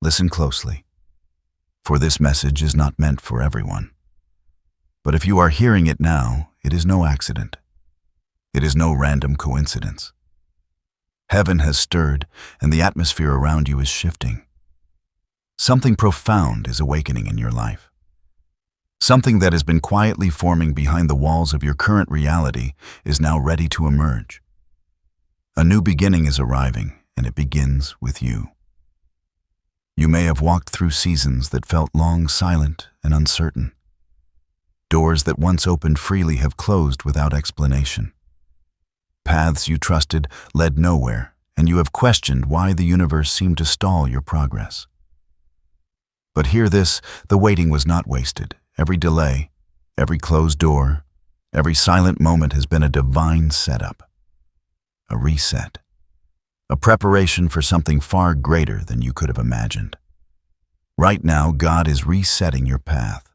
Listen closely, for this message is not meant for everyone. But if you are hearing it now, it is no accident. It is no random coincidence. Heaven has stirred, and the atmosphere around you is shifting. Something profound is awakening in your life. Something that has been quietly forming behind the walls of your current reality is now ready to emerge. A new beginning is arriving, and it begins with you. You may have walked through seasons that felt long, silent, and uncertain. Doors that once opened freely have closed without explanation. Paths you trusted led nowhere, and you have questioned why the universe seemed to stall your progress. But hear this, the waiting was not wasted. Every delay, every closed door, every silent moment has been a divine setup, a reset, a preparation for something far greater than you could have imagined. Right now, God is resetting your path.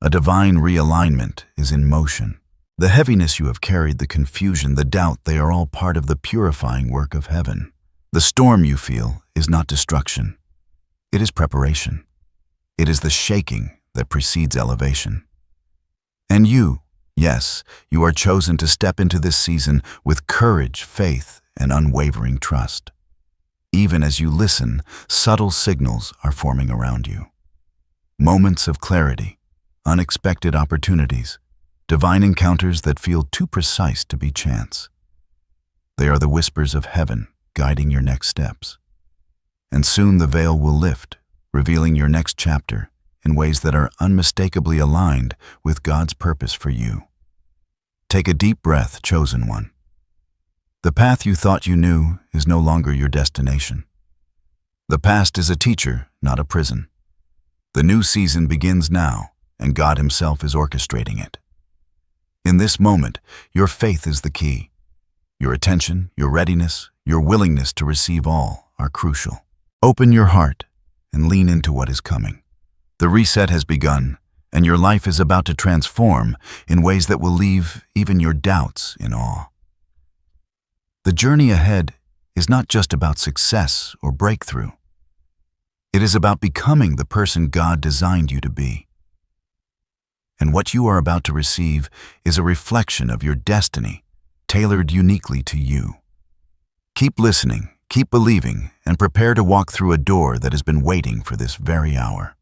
A divine realignment is in motion. The heaviness you have carried, the confusion, the doubt, they are all part of the purifying work of heaven. The storm you feel is not destruction. It is preparation. It is the shaking that precedes elevation. And you, yes, you are chosen to step into this season with courage, faith, and unwavering trust. Even as you listen, subtle signals are forming around you. Moments of clarity, unexpected opportunities, divine encounters that feel too precise to be chance. They are the whispers of heaven guiding your next steps. And soon the veil will lift, revealing your next chapter in ways that are unmistakably aligned with God's purpose for you. Take a deep breath, chosen one. The path you thought you knew is no longer your destination. The past is a teacher, not a prison. The new season begins now, and God Himself is orchestrating it. In this moment, your faith is the key. Your attention, your readiness, your willingness to receive all are crucial. Open your heart and lean into what is coming. The reset has begun, and your life is about to transform in ways that will leave even your doubts in awe. The journey ahead is not just about success or breakthrough. It is about becoming the person God designed you to be. And what you are about to receive is a reflection of your destiny, tailored uniquely to you. Keep listening, keep believing, and prepare to walk through a door that has been waiting for this very hour.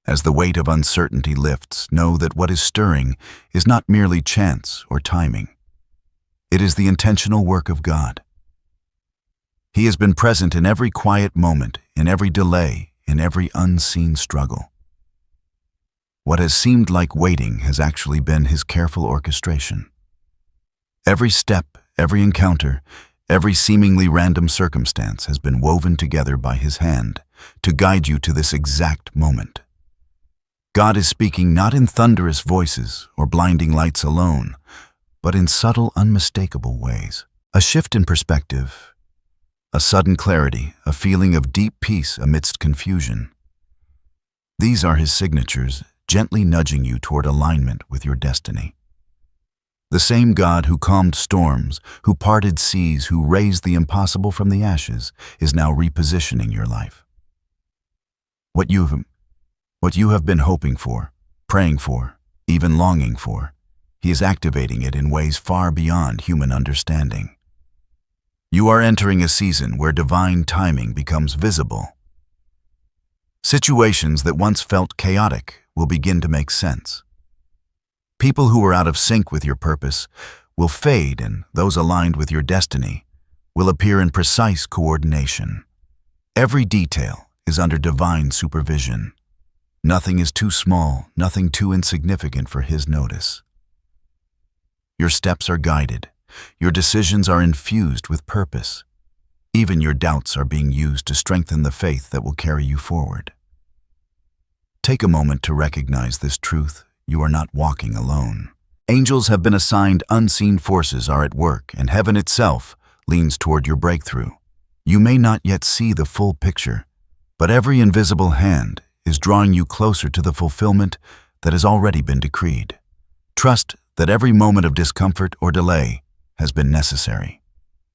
As the weight of uncertainty lifts, know that what is stirring is not merely chance or timing. It is the intentional work of God. He has been present in every quiet moment, in every delay, in every unseen struggle. What has seemed like waiting has actually been His careful orchestration. Every step, every encounter, every seemingly random circumstance has been woven together by His hand to guide you to this exact moment. God is speaking not in thunderous voices or blinding lights alone, but in subtle, unmistakable ways. A shift in perspective, a sudden clarity, a feeling of deep peace amidst confusion. These are His signatures, gently nudging you toward alignment with your destiny. The same God who calmed storms, who parted seas, who raised the impossible from the ashes, is now repositioning your life. What you have been hoping for, praying for, even longing for, He is activating it in ways far beyond human understanding. You are entering a season where divine timing becomes visible. Situations that once felt chaotic will begin to make sense. People who were out of sync with your purpose will fade, and those aligned with your destiny will appear in precise coordination. Every detail is under divine supervision. Nothing is too small, nothing too insignificant for His notice. Your steps are guided. Your decisions are infused with purpose. Even your doubts are being used to strengthen the faith that will carry you forward. Take a moment to recognize this truth. You are not walking alone. Angels have been assigned, unseen forces are at work, and heaven itself leans toward your breakthrough. You may not yet see the full picture, but every invisible hand is drawing you closer to the fulfillment that has already been decreed. Trust that every moment of discomfort or delay has been necessary.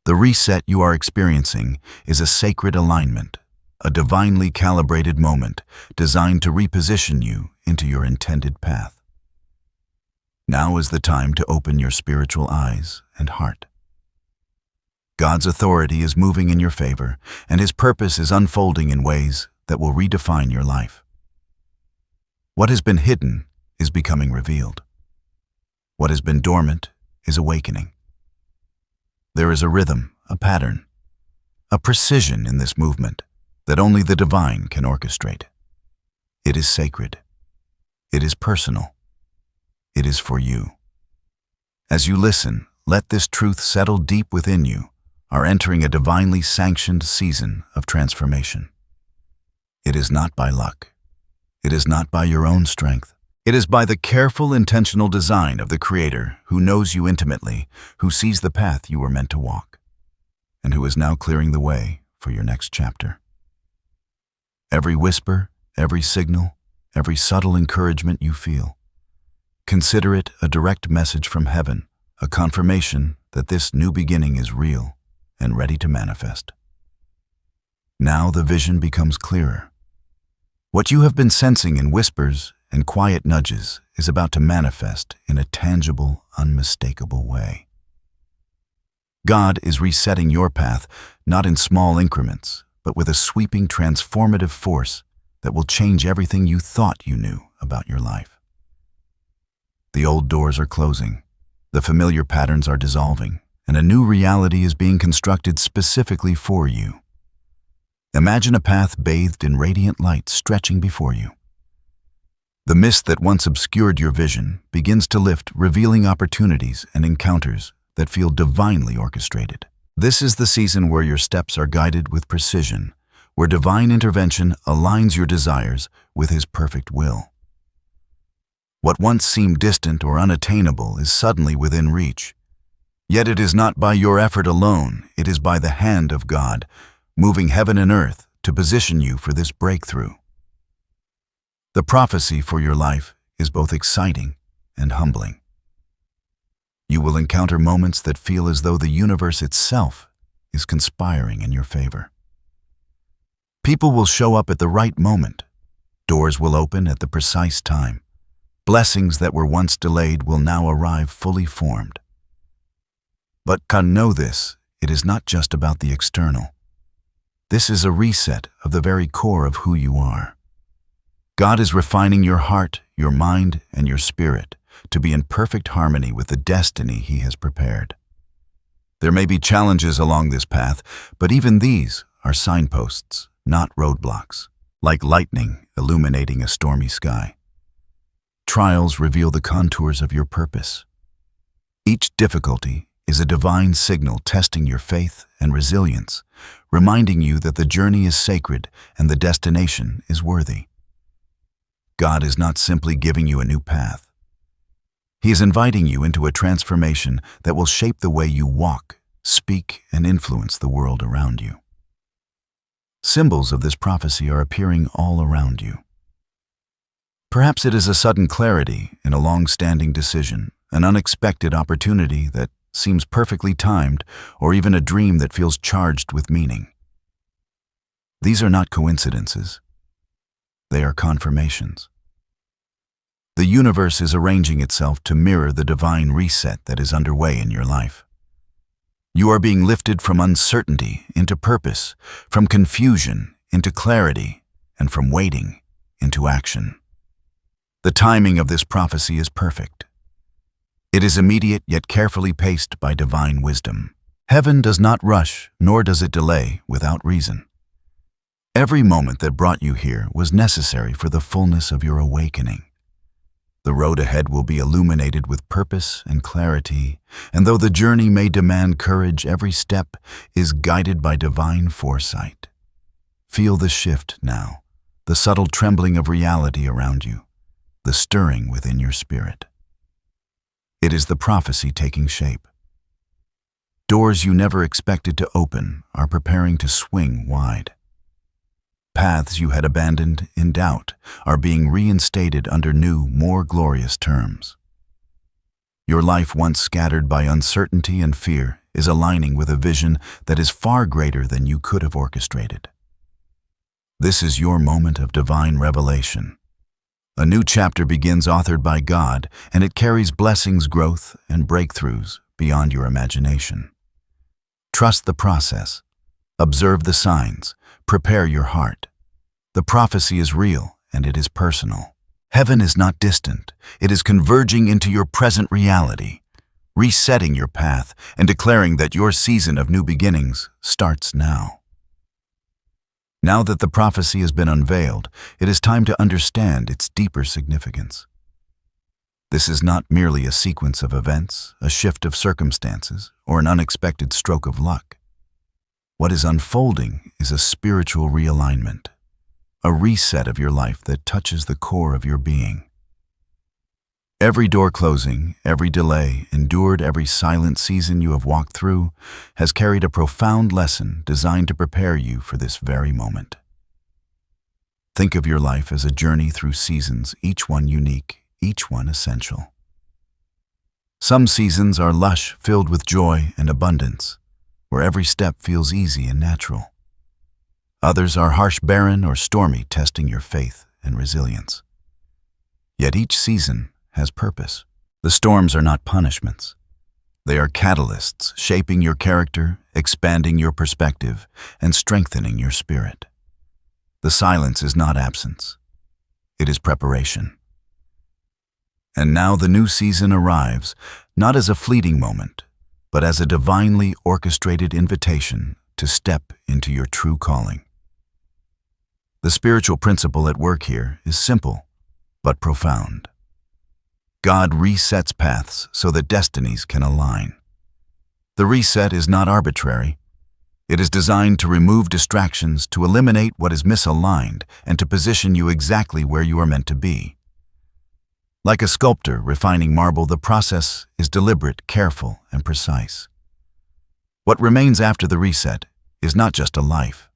The reset you are experiencing is a sacred alignment, a divinely calibrated moment designed to reposition you into your intended path. Now is the time to open your spiritual eyes and heart. God's authority is moving in your favor, and His purpose is unfolding in ways that will redefine your life. What has been hidden is becoming revealed. What has been dormant is awakening. There is a rhythm, a pattern, a precision in this movement that only the divine can orchestrate. It is sacred. It is personal. It is for you. As you listen, let this truth settle deep within you, are entering a divinely sanctioned season of transformation. It is not by luck. It is not by your own strength. It is by the careful, intentional design of the Creator who knows you intimately, who sees the path you were meant to walk, and who is now clearing the way for your next chapter. Every whisper, every signal, every subtle encouragement you feel, consider it a direct message from heaven, a confirmation that this new beginning is real and ready to manifest. Now the vision becomes clearer. What you have been sensing in whispers and quiet nudges is about to manifest in a tangible, unmistakable way. God is resetting your path, not in small increments, but with a sweeping, transformative force that will change everything you thought you knew about your life. The old doors are closing, the familiar patterns are dissolving, and a new reality is being constructed specifically for you. Imagine a path bathed in radiant light stretching before you. The mist that once obscured your vision begins to lift, revealing opportunities and encounters that feel divinely orchestrated. This is the season where your steps are guided with precision, where divine intervention aligns your desires with His perfect will. What once seemed distant or unattainable is suddenly within reach. Yet it is not by your effort alone, it is by the hand of God, moving heaven and earth to position you for this breakthrough. The prophecy for your life is both exciting and humbling. You will encounter moments that feel as though the universe itself is conspiring in your favor. People will show up at the right moment. Doors will open at the precise time. Blessings that were once delayed will now arrive fully formed. But know this, it is not just about the external. This is a reset of the very core of who you are. God is refining your heart, your mind, and your spirit to be in perfect harmony with the destiny He has prepared. There may be challenges along this path, but even these are signposts, not roadblocks, like lightning illuminating a stormy sky. Trials reveal the contours of your purpose. Each difficulty is a divine signal testing your faith and resilience, reminding you that the journey is sacred and the destination is worthy. God is not simply giving you a new path. He is inviting you into a transformation that will shape the way you walk, speak, and influence the world around you. Symbols of this prophecy are appearing all around you. Perhaps it is a sudden clarity in a long-standing decision, an unexpected opportunity that seems perfectly timed, or even a dream that feels charged with meaning. These are not coincidences. They are confirmations. The universe is arranging itself to mirror the divine reset that is underway in your life. You are being lifted from uncertainty into purpose, from confusion into clarity, and from waiting into action. The timing of this prophecy is perfect. It is immediate yet carefully paced by divine wisdom. Heaven does not rush, nor does it delay without reason. Every moment that brought you here was necessary for the fullness of your awakening. The road ahead will be illuminated with purpose and clarity, and though the journey may demand courage, every step is guided by divine foresight. Feel the shift now, the subtle trembling of reality around you, the stirring within your spirit. It is the prophecy taking shape. Doors you never expected to open are preparing to swing wide. Paths you had abandoned in doubt are being reinstated under new, more glorious terms. Your life, once scattered by uncertainty and fear, is aligning with a vision that is far greater than you could have orchestrated. This is your moment of divine revelation. A new chapter begins authored by God, and it carries blessings, growth, and breakthroughs beyond your imagination. Trust the process. Observe the signs. Prepare your heart. The prophecy is real, and it is personal. Heaven is not distant. It is converging into your present reality, resetting your path and declaring that your season of new beginnings starts now. Now that the prophecy has been unveiled, it is time to understand its deeper significance. This is not merely a sequence of events, a shift of circumstances, or an unexpected stroke of luck. What is unfolding is a spiritual realignment, a reset of your life that touches the core of your being. Every door closing, every delay endured, every silent season you have walked through has carried a profound lesson designed to prepare you for this very moment. Think of your life as a journey through seasons, each one unique, each one essential. Some seasons are lush, filled with joy and abundance, where every step feels easy and natural. Others are harsh, barren, or stormy, testing your faith and resilience. Yet each season has purpose. The storms are not punishments. They are catalysts shaping your character, expanding your perspective, and strengthening your spirit. The silence is not absence. It is preparation. And now the new season arrives, not as a fleeting moment, but as a divinely orchestrated invitation to step into your true calling. The spiritual principle at work here is simple, but profound. God resets paths so that destinies can align. The reset is not arbitrary. It is designed to remove distractions, to eliminate what is misaligned, and to position you exactly where you are meant to be. Like a sculptor refining marble, the process is deliberate, careful, and precise. What remains after the reset is not just a life.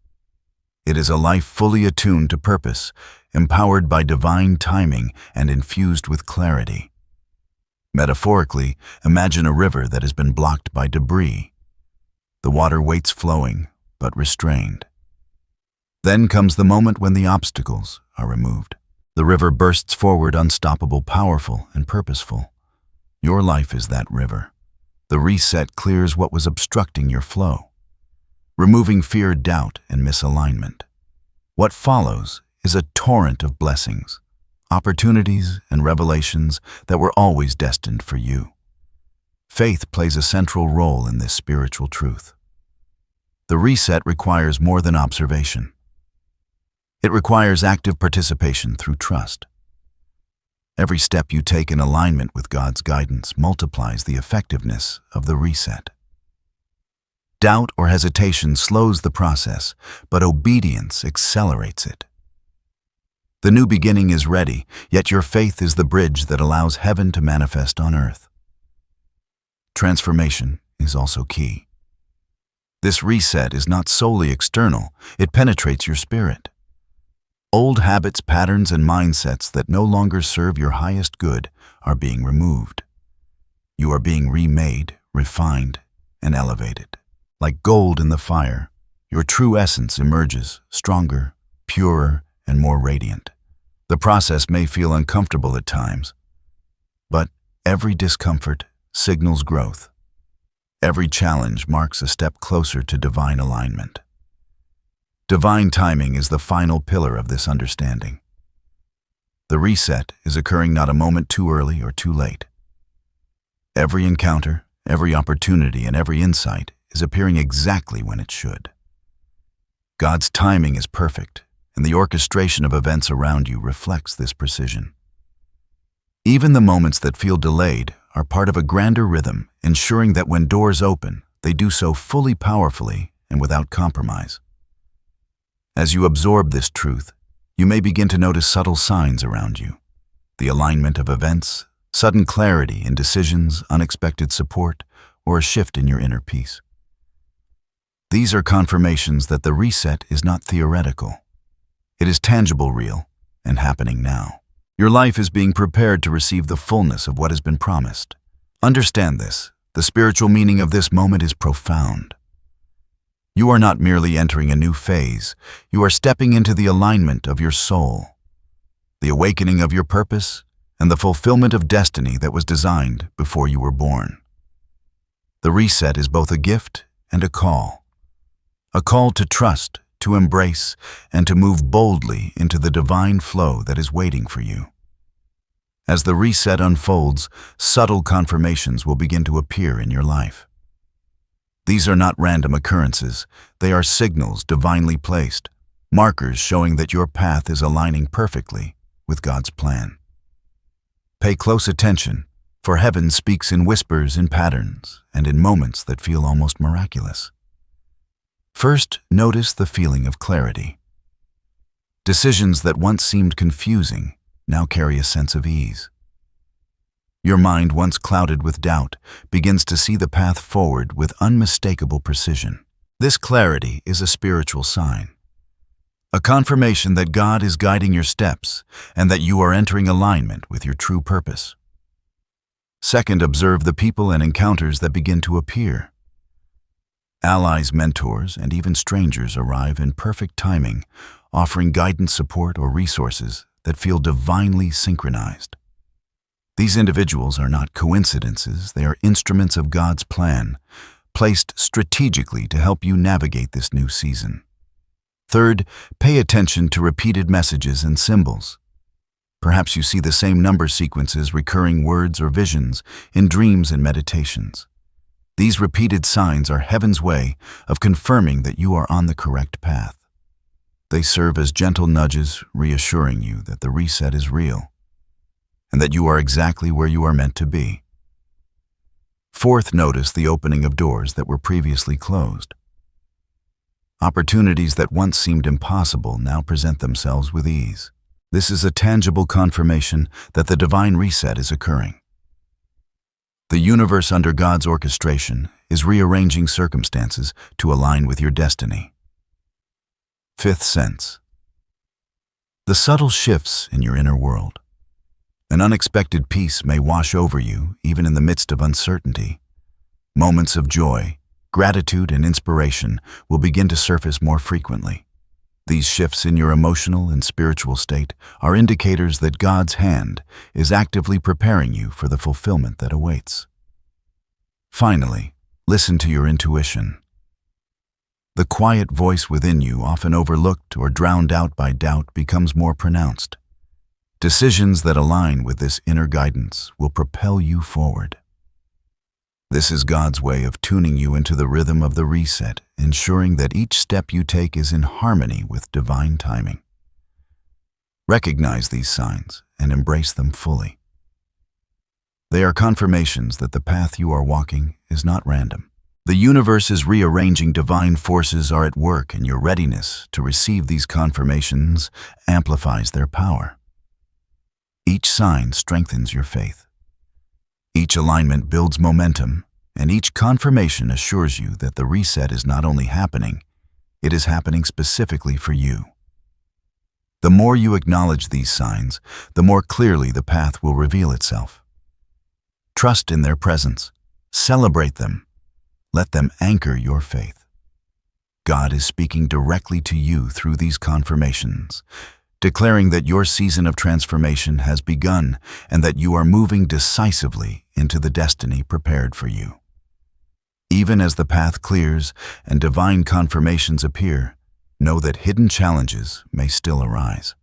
It is a life fully attuned to purpose, empowered by divine timing and infused with clarity. Metaphorically, imagine a river that has been blocked by debris. The water waits flowing, but restrained. Then comes the moment when the obstacles are removed. The river bursts forward, unstoppable, powerful, and purposeful. Your life is that river. The reset clears what was obstructing your flow, removing fear, doubt, and misalignment. What follows is a torrent of blessings, opportunities, and revelations that were always destined for you. Faith plays a central role in this spiritual truth. The reset requires more than observation. It requires active participation through trust. Every step you take in alignment with God's guidance multiplies the effectiveness of the reset. Doubt or hesitation slows the process, but obedience accelerates it. The new beginning is ready, yet your faith is the bridge that allows heaven to manifest on earth. Transformation is also key. This reset is not solely external, it penetrates your spirit. Old habits, patterns, and mindsets that no longer serve your highest good are being removed. You are being remade, refined, and elevated. Like gold in the fire, your true essence emerges, stronger, purer, and more radiant. The process may feel uncomfortable at times, but every discomfort signals growth. Every challenge marks a step closer to divine alignment. Divine timing is the final pillar of this understanding. The reset is occurring not a moment too early or too late. Every encounter, every opportunity, and every insight is appearing exactly when it should. God's timing is perfect, and the orchestration of events around you reflects this precision. Even the moments that feel delayed are part of a grander rhythm, ensuring that when doors open, they do so fully, powerfully, and without compromise. As you absorb this truth, you may begin to notice subtle signs around you. The alignment of events, sudden clarity in decisions, unexpected support, or a shift in your inner peace. These are confirmations that the reset is not theoretical. It is tangible, real, and happening now. Your life is being prepared to receive the fullness of what has been promised. Understand this. The spiritual meaning of this moment is profound. You are not merely entering a new phase, you are stepping into the alignment of your soul, the awakening of your purpose, and the fulfillment of destiny that was designed before you were born. The reset is both a gift and a call to trust, to embrace, and to move boldly into the divine flow that is waiting for you. As the reset unfolds, subtle confirmations will begin to appear in your life. These are not random occurrences, they are signals divinely placed, markers showing that your path is aligning perfectly with God's plan. Pay close attention, for heaven speaks in whispers, in patterns, and in moments that feel almost miraculous. First, notice the feeling of clarity. Decisions that once seemed confusing now carry a sense of ease. Your mind, once clouded with doubt, begins to see the path forward with unmistakable precision. This clarity is a spiritual sign, a confirmation that God is guiding your steps and that you are entering alignment with your true purpose. Second, observe the people and encounters that begin to appear. Allies, mentors, and even strangers arrive in perfect timing, offering guidance, support, or resources that feel divinely synchronized. These individuals are not coincidences, they are instruments of God's plan, placed strategically to help you navigate this new season. Third, pay attention to repeated messages and symbols. Perhaps you see the same number sequences, recurring words, or visions in dreams and meditations. These repeated signs are heaven's way of confirming that you are on the correct path. They serve as gentle nudges, reassuring you that the reset is real and that you are exactly where you are meant to be. Fourth, notice the opening of doors that were previously closed. Opportunities that once seemed impossible now present themselves with ease. This is a tangible confirmation that the divine reset is occurring. The universe, under God's orchestration, is rearranging circumstances to align with your destiny. Fifth sense. The subtle shifts in your inner world. An unexpected peace may wash over you, even in the midst of uncertainty. Moments of joy, gratitude, and inspiration will begin to surface more frequently. These shifts in your emotional and spiritual state are indicators that God's hand is actively preparing you for the fulfillment that awaits. Finally, listen to your intuition. The quiet voice within you, often overlooked or drowned out by doubt, becomes more pronounced. Decisions that align with this inner guidance will propel you forward. This is God's way of tuning you into the rhythm of the reset, ensuring that each step you take is in harmony with divine timing. Recognize these signs and embrace them fully. They are confirmations that the path you are walking is not random. The universe is rearranging, divine forces are at work, and your readiness to receive these confirmations amplifies their power. Each sign strengthens your faith. Each alignment builds momentum, and each confirmation assures you that the reset is not only happening, it is happening specifically for you. The more you acknowledge these signs, the more clearly the path will reveal itself. Trust in their presence. Celebrate them. Let them anchor your faith. God is speaking directly to you through these confirmations, declaring that your season of transformation has begun and that you are moving decisively into the destiny prepared for you. Even as the path clears and divine confirmations appear, know that hidden challenges may still arise.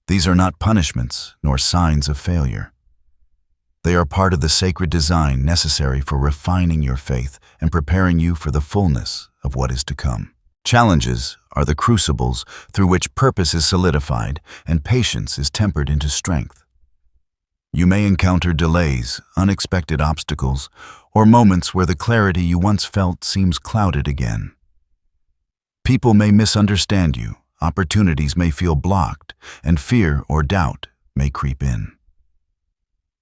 These are not punishments nor signs of failure. They are part of the sacred design necessary for refining your faith and preparing you for the fullness of what is to come. Challenges are the crucibles through which purpose is solidified and patience is tempered into strength. You may encounter delays, unexpected obstacles, or moments where the clarity you once felt seems clouded again. People may misunderstand you, opportunities may feel blocked, and fear or doubt may creep in.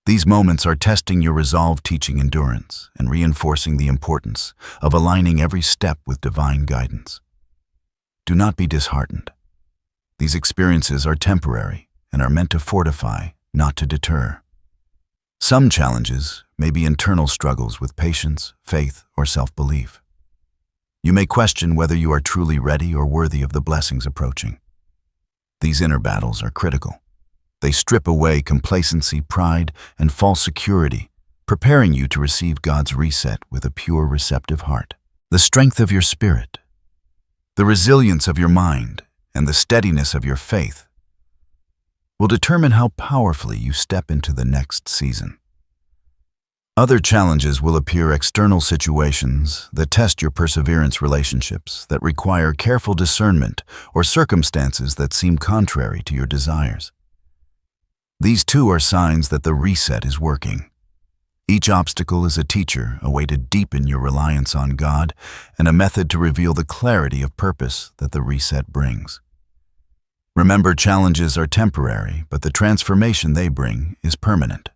These moments are testing your resolve, teaching endurance, and reinforcing the importance of aligning every step with divine guidance. Do not be disheartened. These experiences are temporary and are meant to fortify, not to deter. Some challenges may be internal struggles with patience, faith, or self-belief. You may question whether you are truly ready or worthy of the blessings approaching. These inner battles are critical. They strip away complacency, pride, and false security, preparing you to receive God's reset with a pure, receptive heart. The strength of your spirit, the resilience of your mind, and the steadiness of your faith will determine how powerfully you step into the next season. Other challenges will appear: external situations that test your perseverance, relationships that require careful discernment, or circumstances that seem contrary to your desires. These too are signs that the reset is working. Each obstacle is a teacher, a way to deepen your reliance on God, and a method to reveal the clarity of purpose that the reset brings. Remember, challenges are temporary, but the transformation they bring is permanent.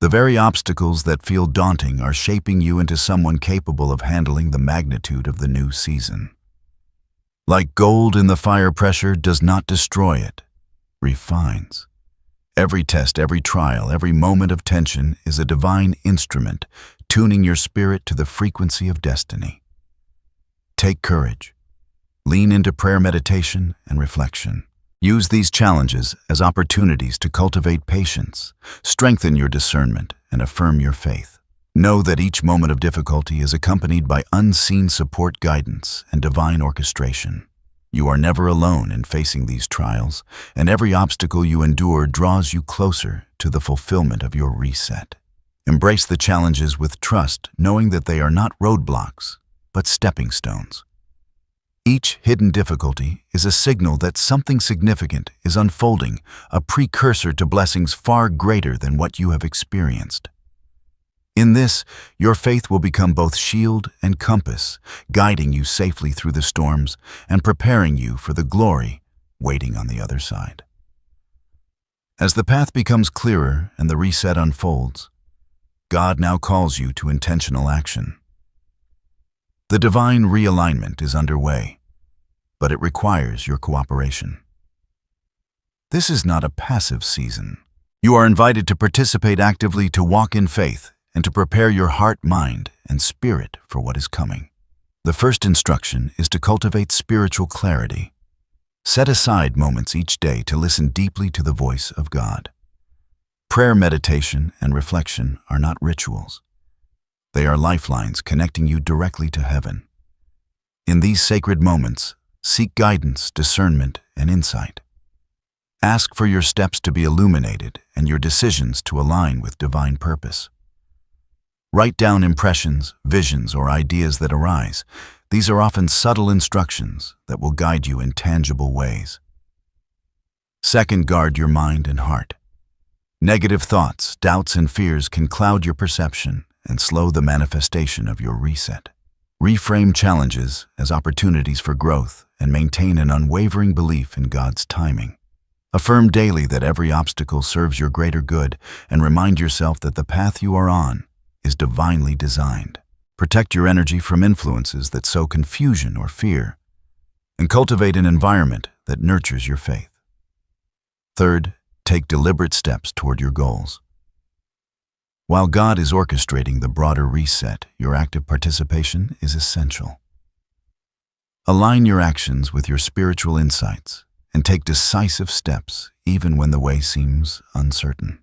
The very obstacles that feel daunting are shaping you into someone capable of handling the magnitude of the new season. Like gold in the fire, pressure does not destroy it, refines. Every test, every trial, every moment of tension is a divine instrument, tuning your spirit to the frequency of destiny. Take courage. Lean into prayer, meditation, and reflection. Use these challenges as opportunities to cultivate patience, strengthen your discernment, and affirm your faith. Know that each moment of difficulty is accompanied by unseen support, guidance, and divine orchestration. You are never alone in facing these trials, and every obstacle you endure draws you closer to the fulfillment of your reset. Embrace the challenges with trust, knowing that they are not roadblocks, but stepping stones. Each hidden difficulty is a signal that something significant is unfolding, a precursor to blessings far greater than what you have experienced. In this, your faith will become both shield and compass, guiding you safely through the storms and preparing you for the glory waiting on the other side. As the path becomes clearer and the reset unfolds, God now calls you to intentional action. The divine realignment is underway, but it requires your cooperation. This is not a passive season. You are invited to participate actively, to walk in faith, and to prepare your heart, mind, and spirit for what is coming. The first instruction is to cultivate spiritual clarity. Set aside moments each day to listen deeply to the voice of God. Prayer, meditation, and reflection are not rituals. They are lifelines connecting you directly to heaven. In these sacred moments, seek guidance, discernment, and insight. Ask for your steps to be illuminated and your decisions to align with divine purpose. Write down impressions, visions, or ideas that arise. These are often subtle instructions that will guide you in tangible ways. Second, guard your mind and heart. Negative thoughts, doubts, and fears can cloud your perception and slow the manifestation of your reset. Reframe challenges as opportunities for growth and maintain an unwavering belief in God's timing. Affirm daily that every obstacle serves your greater good, and remind yourself that the path you are on is divinely designed. Protect your energy from influences that sow confusion or fear, and cultivate an environment that nurtures your faith. Third, take deliberate steps toward your goals. While God is orchestrating the broader reset, your active participation is essential. Align your actions with your spiritual insights and take decisive steps even when the way seems uncertain.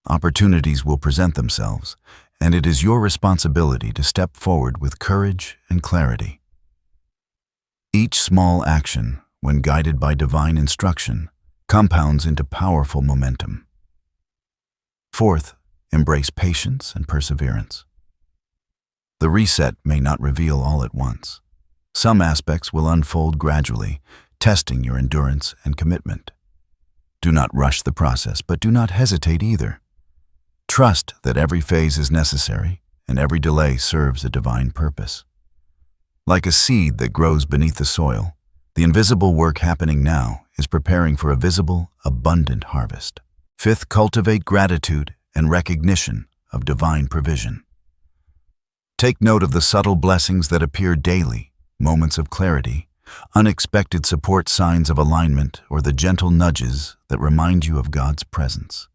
Opportunities will present themselves, and it is your responsibility to step forward with courage and clarity. Each small action, when guided by divine instruction, compounds into powerful momentum. Fourth, embrace patience and perseverance. The reset may not reveal all at once. Some aspects will unfold gradually, testing your endurance and commitment. Do not rush the process, but do not hesitate either. Trust that every phase is necessary and every delay serves a divine purpose. Like a seed that grows beneath the soil, the invisible work happening now is preparing for a visible, abundant harvest. Fifth, cultivate gratitude and recognition of divine provision. Take note of the subtle blessings that appear daily, moments of clarity, unexpected support, signs of alignment, or the gentle nudges that remind you of God's presence.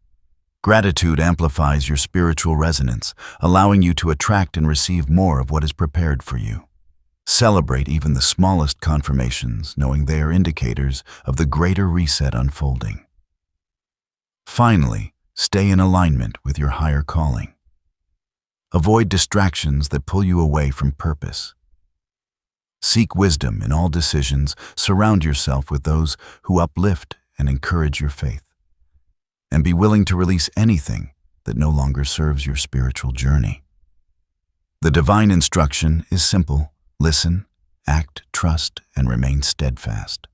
Gratitude amplifies your spiritual resonance, allowing you to attract and receive more of what is prepared for you. Celebrate even the smallest confirmations, knowing they are indicators of the greater reset unfolding. Finally, stay in alignment with your higher calling. Avoid distractions that pull you away from purpose. Seek wisdom in all decisions, surround yourself with those who uplift and encourage your faith. And be willing to release anything that no longer serves your spiritual journey. The divine instruction is simple: listen, act, trust, and remain steadfast.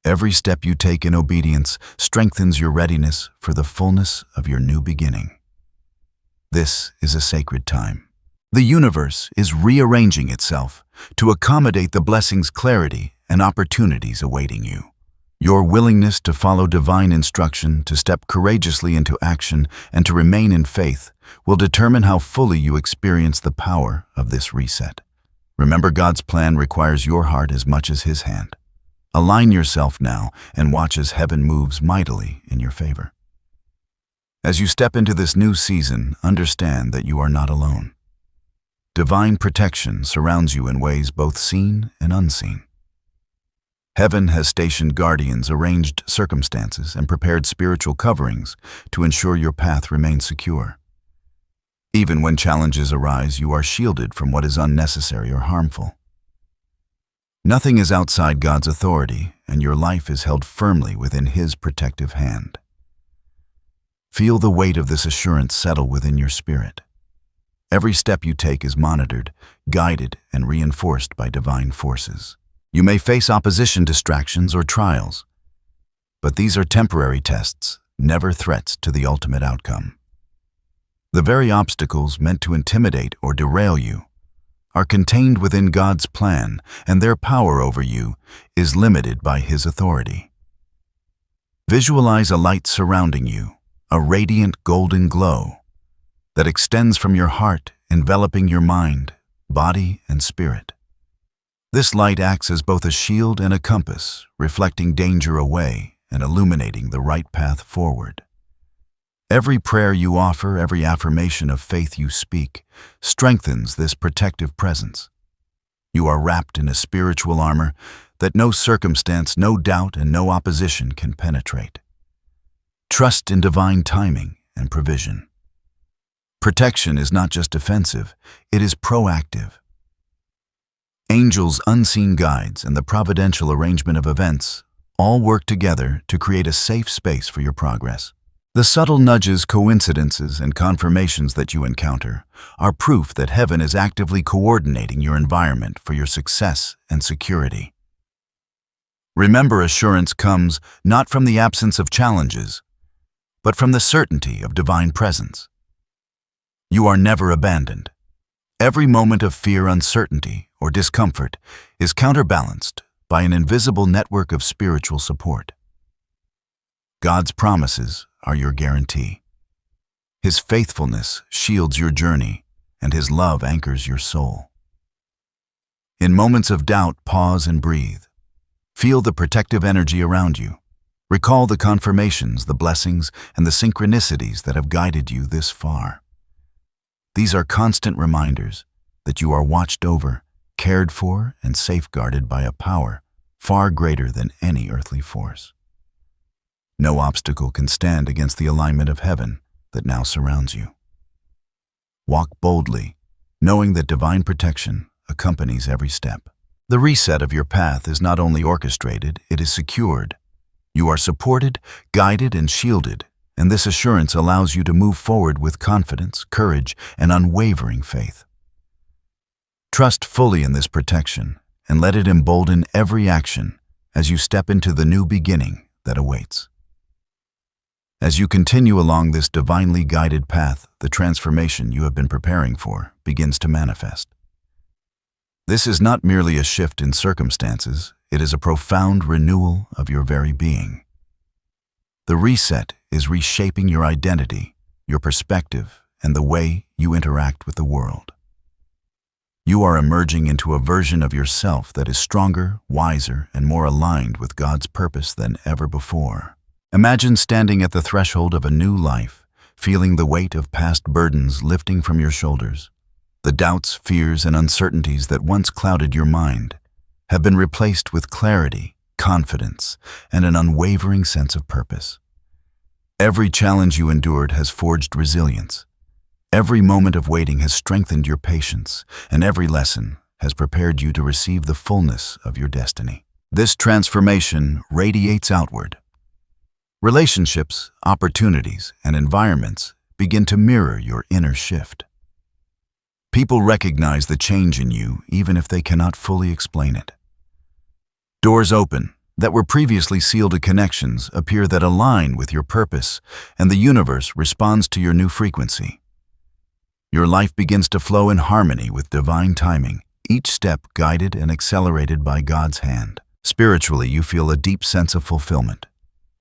Every step you take in obedience strengthens your readiness for the fullness of your new beginning. This is a sacred time. The universe is rearranging itself to accommodate the blessings, clarity, and opportunities awaiting you. Your willingness to follow divine instruction, to step courageously into action, and to remain in faith will determine how fully you experience the power of this reset. Remember, God's plan requires your heart as much as His hand. Align yourself now and watch as heaven moves mightily in your favor. As you step into this new season, understand that you are not alone. Divine protection surrounds you in ways both seen and unseen. Heaven has stationed guardians, arranged circumstances, and prepared spiritual coverings to ensure your path remains secure. Even when challenges arise, you are shielded from what is unnecessary or harmful. Nothing is outside God's authority, and your life is held firmly within His protective hand. Feel the weight of this assurance settle within your spirit. Every step you take is monitored, guided, and reinforced by divine forces. You may face opposition, distractions, or trials, but these are temporary tests, never threats to the ultimate outcome. The very obstacles meant to intimidate or derail you are contained within God's plan, and their power over you is limited by His authority. Visualize a light surrounding you, a radiant golden glow that extends from your heart, enveloping your mind, body, and spirit. This light acts as both a shield and a compass, reflecting danger away and illuminating the right path forward. Every prayer you offer, every affirmation of faith you speak, strengthens this protective presence. You are wrapped in a spiritual armor that no circumstance, no doubt, and no opposition can penetrate. Trust in divine timing and provision. Protection is not just defensive, it is proactive. Angels, unseen guides, and the providential arrangement of events all work together to create a safe space for your progress. The subtle nudges, coincidences, and confirmations that you encounter are proof that heaven is actively coordinating your environment for your success and security. Remember, assurance comes not from the absence of challenges, but from the certainty of divine presence. You are never abandoned. Every moment of fear, uncertainty, or discomfort is counterbalanced by an invisible network of spiritual support. God's promises are your guarantee. His faithfulness shields your journey, and His love anchors your soul. In moments of doubt, pause and breathe. Feel the protective energy around you. Recall the confirmations, the blessings, and the synchronicities that have guided you this far. These are constant reminders that you are watched over, cared for, and safeguarded by a power far greater than any earthly force. No obstacle can stand against the alignment of heaven that now surrounds you. Walk boldly, knowing that divine protection accompanies every step. The reset of your path is not only orchestrated, it is secured. You are supported, guided, and shielded, and this assurance allows you to move forward with confidence, courage, and unwavering faith. Trust fully in this protection, and let it embolden every action as you step into the new beginning that awaits. As you continue along this divinely guided path, the transformation you have been preparing for begins to manifest. This is not merely a shift in circumstances, it is a profound renewal of your very being. The reset is reshaping your identity, your perspective, and the way you interact with the world. You are emerging into a version of yourself that is stronger, wiser, and more aligned with God's purpose than ever before. Imagine standing at the threshold of a new life, feeling the weight of past burdens lifting from your shoulders. The doubts, fears, and uncertainties that once clouded your mind have been replaced with clarity, confidence, and an unwavering sense of purpose. Every challenge you endured has forged resilience. Every moment of waiting has strengthened your patience, and every lesson has prepared you to receive the fullness of your destiny. This transformation radiates outward. Relationships, opportunities, and environments begin to mirror your inner shift. People recognize the change in you even if they cannot fully explain it. Doors open that were previously sealed to connections appear that align with your purpose, and the universe responds to your new frequency. Your life begins to flow in harmony with divine timing, each step guided and accelerated by God's hand. Spiritually, you feel a deep sense of fulfillment.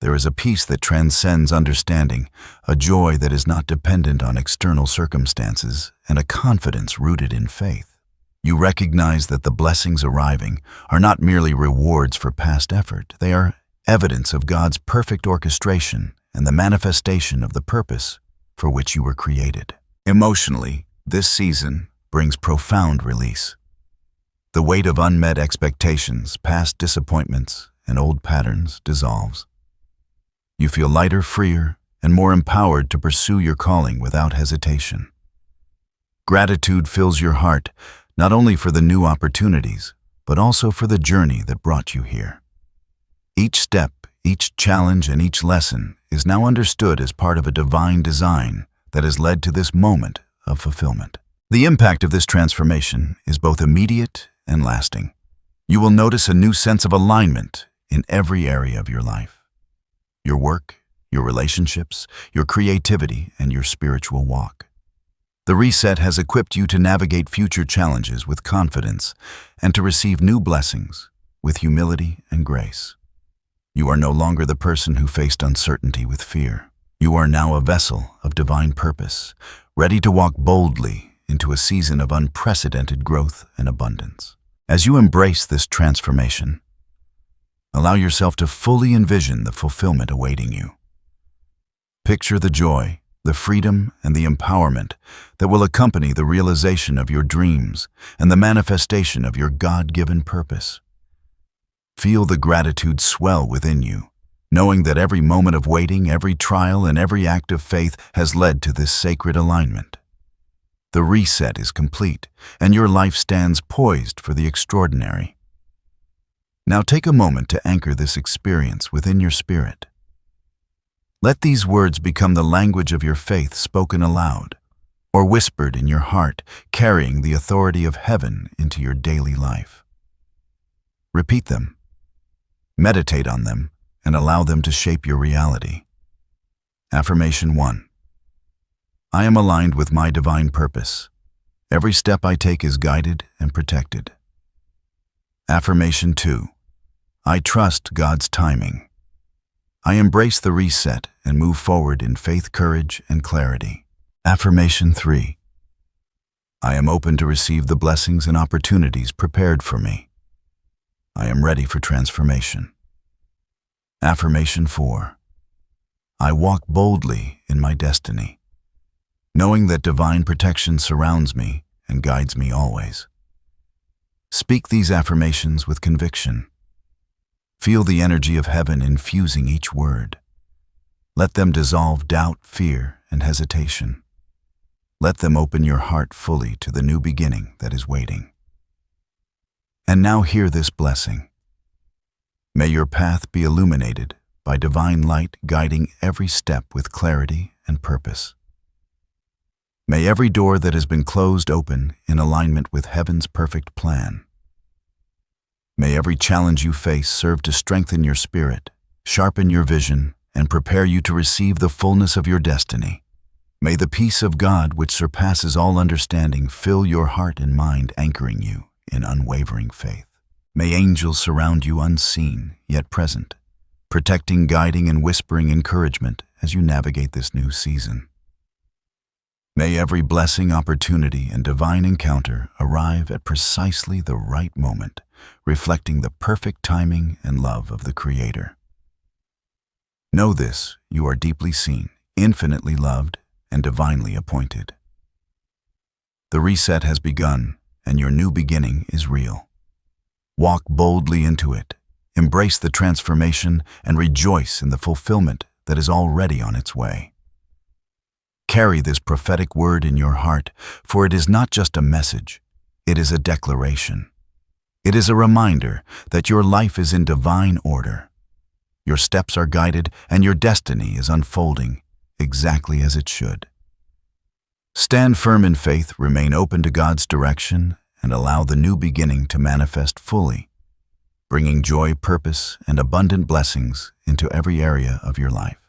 There is a peace that transcends understanding, a joy that is not dependent on external circumstances, and a confidence rooted in faith. You recognize that the blessings arriving are not merely rewards for past effort. They are evidence of God's perfect orchestration and the manifestation of the purpose for which you were created. Emotionally, this season brings profound release. The weight of unmet expectations, past disappointments, and old patterns dissolves. You feel lighter, freer, and more empowered to pursue your calling without hesitation. Gratitude fills your heart, not only for the new opportunities, but also for the journey that brought you here. Each step, each challenge, and each lesson is now understood as part of a divine design that has led to this moment of fulfillment. The impact of this transformation is both immediate and lasting. You will notice a new sense of alignment in every area of your life. Your work, your relationships, your creativity, and your spiritual walk. The reset has equipped you to navigate future challenges with confidence and to receive new blessings with humility and grace. You are no longer the person who faced uncertainty with fear. You are now a vessel of divine purpose, ready to walk boldly into a season of unprecedented growth and abundance. As you embrace this transformation, allow yourself to fully envision the fulfillment awaiting you. Picture the joy, the freedom, and the empowerment that will accompany the realization of your dreams and the manifestation of your God-given purpose. Feel the gratitude swell within you, knowing that every moment of waiting, every trial, and every act of faith has led to this sacred alignment. The reset is complete, and your life stands poised for the extraordinary. Now take a moment to anchor this experience within your spirit. Let these words become the language of your faith spoken aloud, or whispered in your heart, carrying the authority of heaven into your daily life. Repeat them, meditate on them, and allow them to shape your reality. Affirmation 1. I am aligned with my divine purpose. Every step I take is guided and protected. Affirmation 2. I trust God's timing. I embrace the reset and move forward in faith, courage, and clarity. Affirmation 3. I am open to receive the blessings and opportunities prepared for me. I am ready for transformation. Affirmation 4. I walk boldly in my destiny, knowing that divine protection surrounds me and guides me always. Speak these affirmations with conviction. Feel the energy of heaven infusing each word. Let them dissolve doubt, fear, and hesitation. Let them open your heart fully to the new beginning that is waiting. And now hear this blessing. May your path be illuminated by divine light guiding every step with clarity and purpose. May every door that has been closed open in alignment with heaven's perfect plan. May every challenge you face serve to strengthen your spirit, sharpen your vision, and prepare you to receive the fullness of your destiny. May the peace of God, which surpasses all understanding, fill your heart and mind, anchoring you in unwavering faith. May angels surround you unseen, yet present, protecting, guiding, and whispering encouragement as you navigate this new season. May every blessing, opportunity, and divine encounter arrive at precisely the right moment, reflecting the perfect timing and love of the Creator. Know this, you are deeply seen, infinitely loved, and divinely appointed. The reset has begun, and your new beginning is real. Walk boldly into it, embrace the transformation, and rejoice in the fulfillment that is already on its way. Carry this prophetic word in your heart, for it is not just a message, it is a declaration. It is a reminder that your life is in divine order. Your steps are guided, and your destiny is unfolding exactly as it should. Stand firm in faith, remain open to God's direction, and allow the new beginning to manifest fully, bringing joy, purpose, and abundant blessings into every area of your life.